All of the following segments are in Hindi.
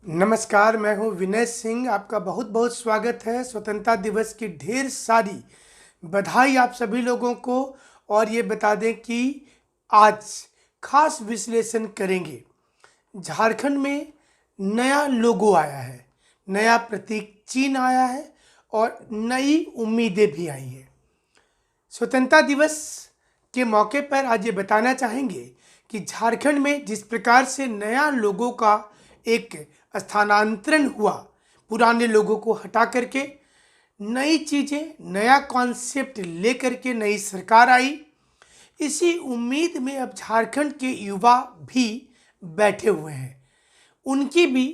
नमस्कार, मैं हूं विनय सिंह। आपका बहुत बहुत स्वागत है। स्वतंत्रता दिवस की ढेर सारी बधाई आप सभी लोगों को। और ये बता दें कि आज खास विश्लेषण करेंगे। झारखंड में नया लोगो आया है, नया प्रतीक चिन्ह आया है और नई उम्मीदें भी आई हैं। स्वतंत्रता दिवस के मौके पर आज ये बताना चाहेंगे कि झारखंड में जिस प्रकार से नया लोगों का एक स्थानांतरण हुआ, पुराने लोगों को हटा करके नई चीज़ें, नया कॉन्सेप्ट लेकर के नई सरकार आई, इसी उम्मीद में अब झारखंड के युवा भी बैठे हुए हैं। उनकी भी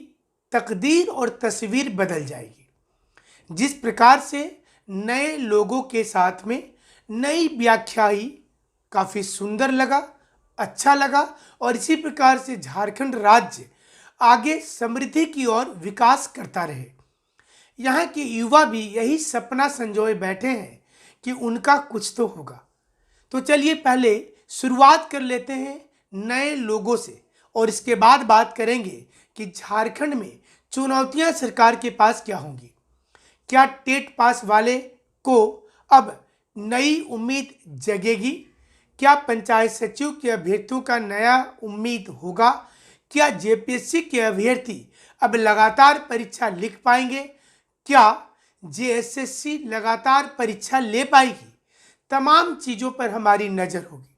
तकदीर और तस्वीर बदल जाएगी। जिस प्रकार से नए लोगों के साथ में नई व्याख्या आई, काफ़ी सुंदर लगा, अच्छा लगा। और इसी प्रकार से झारखंड राज्य आगे समृद्धि की ओर विकास करता रहे। यहाँ के युवा भी यही सपना संजोए बैठे हैं कि उनका कुछ तो होगा। तो चलिए पहले शुरुआत कर लेते हैं नए लोगों से और इसके बाद बात करेंगे कि झारखंड में चुनौतियां सरकार के पास क्या होंगी। क्या टेट पास वाले को अब नई उम्मीद जगेगी? क्या पंचायत सचिव के अभ्यर्थियों का नया उम्मीद होगा? क्या जेपीएससी के अभ्यर्थी अब लगातार परीक्षा लिख पाएंगे? क्या जेएसएससी लगातार परीक्षा ले पाएगी? तमाम चीज़ों पर हमारी नज़र होगी।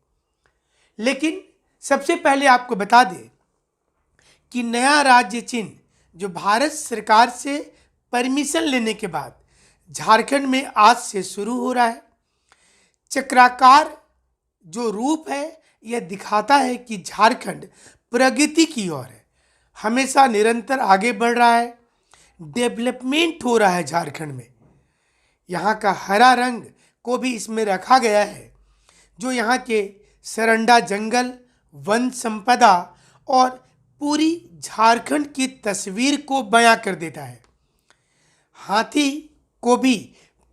लेकिन सबसे पहले आपको बता दें कि नया राज्य चिन्ह जो भारत सरकार से परमिशन लेने के बाद झारखंड में आज से शुरू हो रहा है, चक्राकार जो रूप है यह दिखाता है कि झारखंड प्रगति की ओर है, हमेशा निरंतर आगे बढ़ रहा है, डेवलपमेंट हो रहा है। झारखंड में यहाँ का हरा रंग को भी इसमें रखा गया है, जो यहाँ के सरंडा जंगल, वन संपदा और पूरी झारखंड की तस्वीर को बयां कर देता है। हाथी को भी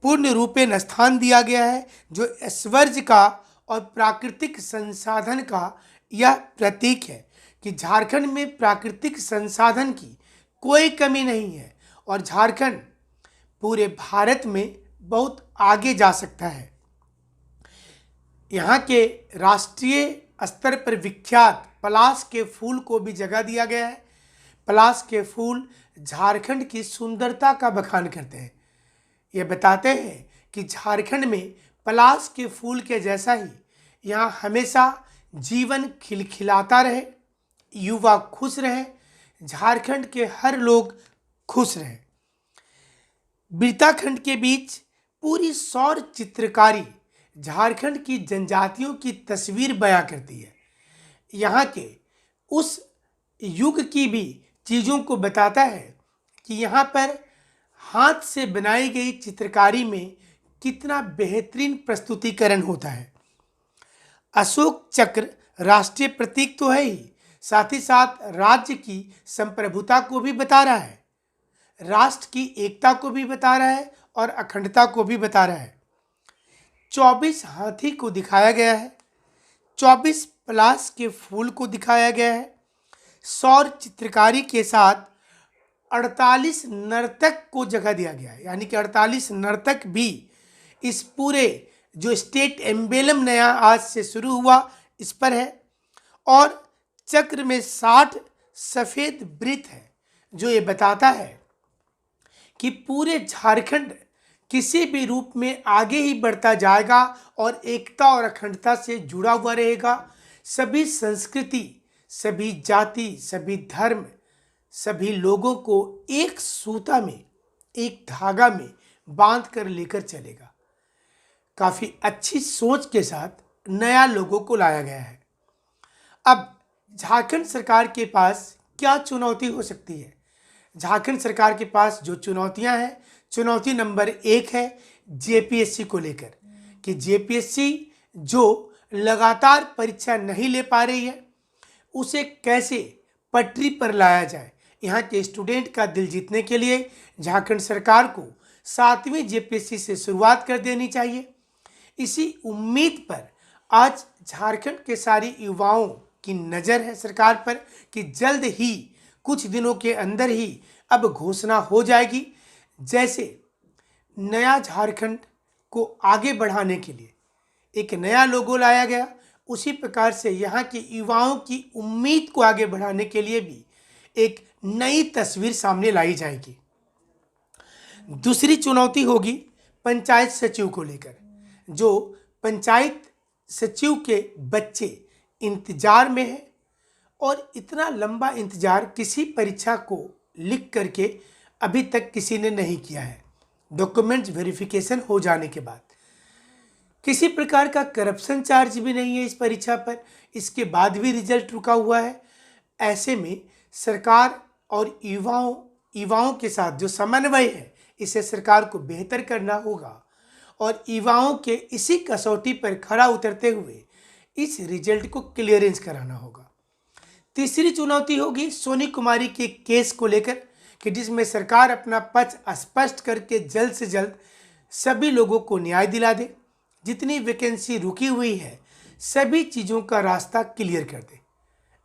पूर्ण रूपेण स्थान दिया गया है, जो ऐश्वर्य का और प्राकृतिक संसाधन का यह प्रतीक है कि झारखंड में प्राकृतिक संसाधन की कोई कमी नहीं है और झारखंड पूरे भारत में बहुत आगे जा सकता है। यहाँ के राष्ट्रीय स्तर पर विख्यात पलाश के फूल को भी जगह दिया गया है। पलाश के फूल झारखंड की सुंदरता का बखान करते हैं। ये बताते हैं कि झारखंड में पलाश के फूल के जैसा ही यहाँ हमेशा जीवन खिलखिलाता रहे, युवा खुश रहे, झारखंड के हर लोग खुश रहे। बिरताखंड के बीच पूरी सौर चित्रकारी झारखंड की जनजातियों की तस्वीर बयां करती है। यहाँ के उस युग की भी चीज़ों को बताता है कि यहाँ पर हाथ से बनाई गई चित्रकारी में कितना बेहतरीन प्रस्तुतिकरण होता है। अशोक चक्र राष्ट्रीय प्रतीक तो है ही, साथ ही साथ राज्य की संप्रभुता को भी बता रहा है, राष्ट्र की एकता को भी बता रहा है और अखंडता को भी बता रहा है। 24 हाथी को दिखाया गया है, 24 पलाश के फूल को दिखाया गया है। सौर चित्रकारी के साथ 48 नर्तक को जगह दिया गया है, यानी कि 48 नर्तक भी इस पूरे जो स्टेट एम्बेलम नया आज से शुरू हुआ इस पर है। और चक्र में 60 सफ़ेद वृत्त है, जो ये बताता है कि पूरे झारखंड किसी भी रूप में आगे ही बढ़ता जाएगा और एकता और अखंडता से जुड़ा हुआ रहेगा। सभी संस्कृति, सभी जाति, सभी धर्म, सभी लोगों को एक सूता में, एक धागा में बांध कर लेकर चलेगा। काफ़ी अच्छी सोच के साथ नया लोगों को लाया गया है। अब झारखंड सरकार के पास क्या चुनौती हो सकती है? झारखंड सरकार के पास जो चुनौतियां हैं, चुनौती नंबर 1 है जेपीएससी को लेकर कि जेपीएससी जो लगातार परीक्षा नहीं ले पा रही है, उसे कैसे पटरी पर लाया जाए। यहाँ के स्टूडेंट का दिल जीतने के लिए झारखंड सरकार को 7वीं जेपीएससी से शुरुआत कर देनी चाहिए। इसी उम्मीद पर आज झारखंड के सारे युवाओं की नज़र है सरकार पर कि जल्द ही कुछ दिनों के अंदर ही अब घोषणा हो जाएगी। जैसे नया झारखंड को आगे बढ़ाने के लिए एक नया लोगो लाया गया, उसी प्रकार से यहाँ के युवाओं की उम्मीद को आगे बढ़ाने के लिए भी एक नई तस्वीर सामने लाई जाएगी। दूसरी चुनौती होगी पंचायत सचिव को लेकर। जो पंचायत सचिव के बच्चे इंतजार में हैं और इतना लंबा इंतजार किसी परीक्षा को लिख करके अभी तक किसी ने नहीं किया है। डॉक्यूमेंट्स वेरिफिकेशन हो जाने के बाद किसी प्रकार का करप्शन चार्ज भी नहीं है इस परीक्षा पर, इसके बाद भी रिजल्ट रुका हुआ है। ऐसे में सरकार और युवाओं के साथ जो समन्वय है, इसे सरकार को बेहतर करना होगा और युवाओं के इसी कसौटी पर खरा उतरते हुए इस रिजल्ट को क्लियरेंस कराना होगा। तीसरी चुनौती होगी सोनी कुमारी के केस को लेकर कि जिसमें सरकार अपना पक्ष स्पष्ट करके जल्द से जल्द सभी लोगों को न्याय दिला दे, जितनी वैकेंसी रुकी हुई है सभी चीज़ों का रास्ता क्लियर कर दे।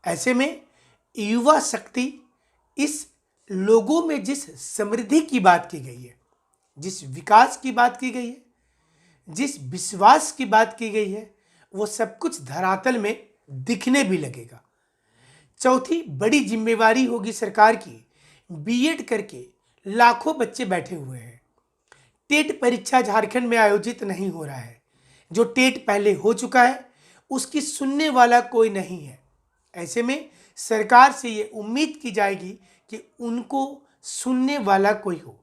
ऐसे में युवा शक्ति, इस लोगों में जिस समृद्धि की बात की गई है, जिस विकास की बात की गई है, जिस विश्वास की बात की गई है, वो सब कुछ धरातल में दिखने भी लगेगा। चौथी बड़ी जिम्मेवारी होगी सरकार की, बीएड करके लाखों बच्चे बैठे हुए हैं। टेट परीक्षा झारखंड में आयोजित नहीं हो रहा है। जो टेट पहले हो चुका है उसकी सुनने वाला कोई नहीं है। ऐसे में सरकार से ये उम्मीद की जाएगी कि उनको सुनने वाला कोई हो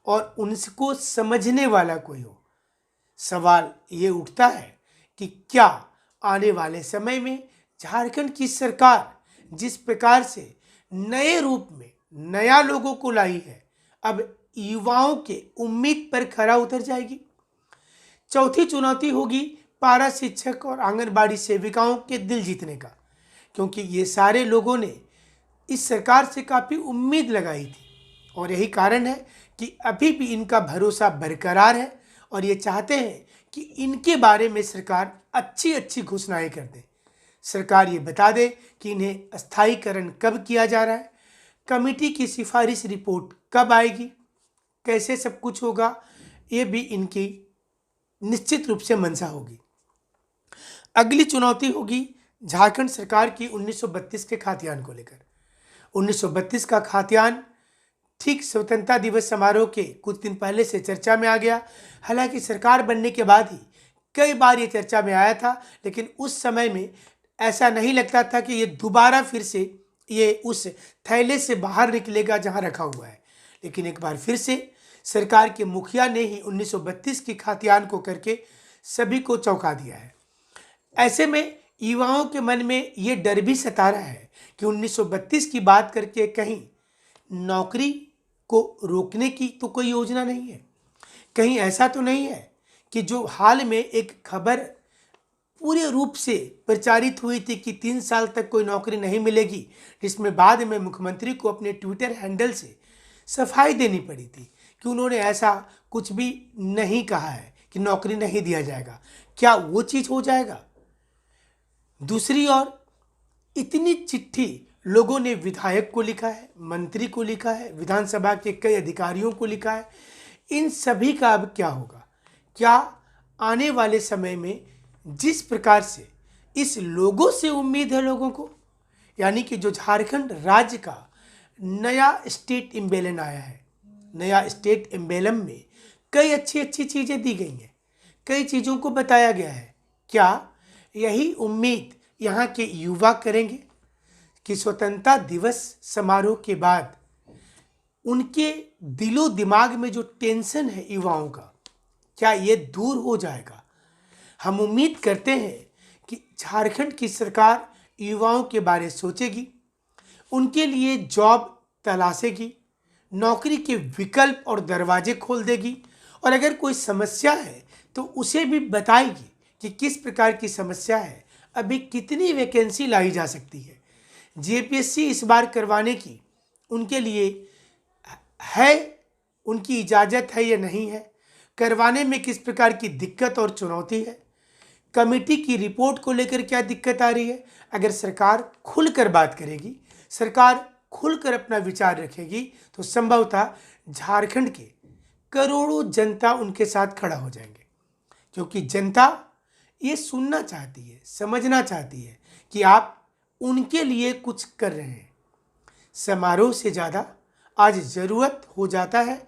और उनको समझने वाला कोई हो। सवाल ये उठता है कि क्या आने वाले समय में झारखंड की सरकार जिस प्रकार से नए रूप में नया लोगों को लाई है, अब युवाओं के उम्मीद पर खरा उतर जाएगी। चौथी चुनौती होगी पारा शिक्षक और आंगनबाड़ी सेविकाओं के दिल जीतने का, क्योंकि ये सारे लोगों ने इस सरकार से काफ़ी उम्मीद लगाई थी और यही कारण है कि अभी भी इनका भरोसा बरकरार है और ये चाहते हैं कि इनके बारे में सरकार अच्छी अच्छी घोषणाएं कर दे। सरकार ये बता दे कि इन्हें स्थायीकरण कब किया जा रहा है, कमेटी की सिफारिश रिपोर्ट कब आएगी, कैसे सब कुछ होगा, ये भी इनकी निश्चित रूप से मंशा होगी। अगली चुनौती होगी झारखंड सरकार की 1932 के खाद्यान्न को लेकर। 1932 का खाद्यान्न ठीक स्वतंत्रता दिवस समारोह के कुछ दिन पहले से चर्चा में आ गया। हालांकि सरकार बनने के बाद ही कई बार ये चर्चा में आया था, लेकिन उस समय में ऐसा नहीं लगता था कि ये दोबारा फिर से ये उस थैले से बाहर निकलेगा जहां रखा हुआ है। लेकिन एक बार फिर से सरकार के मुखिया ने ही 1932 की खाद्यान्न को करके सभी को चौंका दिया है। ऐसे में युवाओं के मन में ये डर भी सता रहा है कि 1932 की बात करके कहीं नौकरी को रोकने की तो कोई योजना नहीं है, कहीं ऐसा तो नहीं है कि जो हाल में एक खबर पूरे रूप से प्रचारित हुई थी कि 3 साल तक कोई नौकरी नहीं मिलेगी, जिसमें बाद में मुख्यमंत्री को अपने ट्विटर हैंडल से सफाई देनी पड़ी थी कि उन्होंने ऐसा कुछ भी नहीं कहा है कि नौकरी नहीं दिया जाएगा। क्या वो चीज़ हो जाएगा? दूसरी ओर इतनी चिट्ठी लोगों ने विधायक को लिखा है, मंत्री को लिखा है, विधानसभा के कई अधिकारियों को लिखा है। इन सभी का अब क्या होगा? क्या आने वाले समय में जिस प्रकार से इस लोगों से उम्मीद है लोगों को, यानी कि जो झारखंड राज्य का नया स्टेट एम्बेलम आया है, नया स्टेट एम्बेलम में कई अच्छी अच्छी चीज़ें दी गई हैं, कई चीज़ों को बताया गया है। क्या यही उम्मीद यहाँ के युवा करेंगे कि स्वतंत्रता दिवस समारोह के बाद उनके दिलो दिमाग में जो टेंशन है युवाओं का, क्या ये दूर हो जाएगा? हम उम्मीद करते हैं कि झारखंड की सरकार युवाओं के बारे सोचेगी, उनके लिए जॉब तलाशेगी, नौकरी के विकल्प और दरवाजे खोल देगी और अगर कोई समस्या है तो उसे भी बताएगी कि किस प्रकार की समस्या है, अभी कितनी वैकेंसी लाई जा सकती है, जेपीएससी इस बार करवाने की उनके लिए है, उनकी इजाज़त है या नहीं है, करवाने में किस प्रकार की दिक्कत और चुनौती है, कमेटी की रिपोर्ट को लेकर क्या दिक्कत आ रही है। अगर सरकार खुलकर बात करेगी, सरकार खुलकर अपना विचार रखेगी तो संभवतः झारखंड के करोड़ों जनता उनके साथ खड़ा हो जाएंगे, क्योंकि जनता ये सुनना चाहती है, समझना चाहती है कि आप उनके लिए कुछ कर रहे हैं। समारोह से ज़्यादा आज ज़रूरत हो जाता है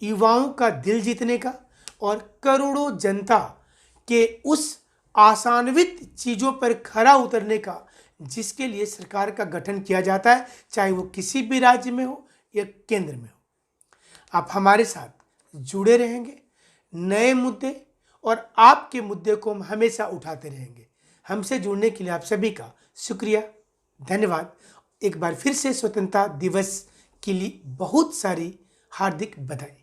युवाओं का दिल जीतने का और करोड़ों जनता के उस आशान्वित चीज़ों पर खरा उतरने का जिसके लिए सरकार का गठन किया जाता है, चाहे वो किसी भी राज्य में हो या केंद्र में हो। आप हमारे साथ जुड़े रहेंगे, नए मुद्दे और आपके मुद्दे को हम हमेशा उठाते रहेंगे। हमसे जुड़ने के लिए आप सभी का शुक्रिया, धन्यवाद। एक बार फिर से स्वतंत्रता दिवस के लिए बहुत सारी हार्दिक बधाई।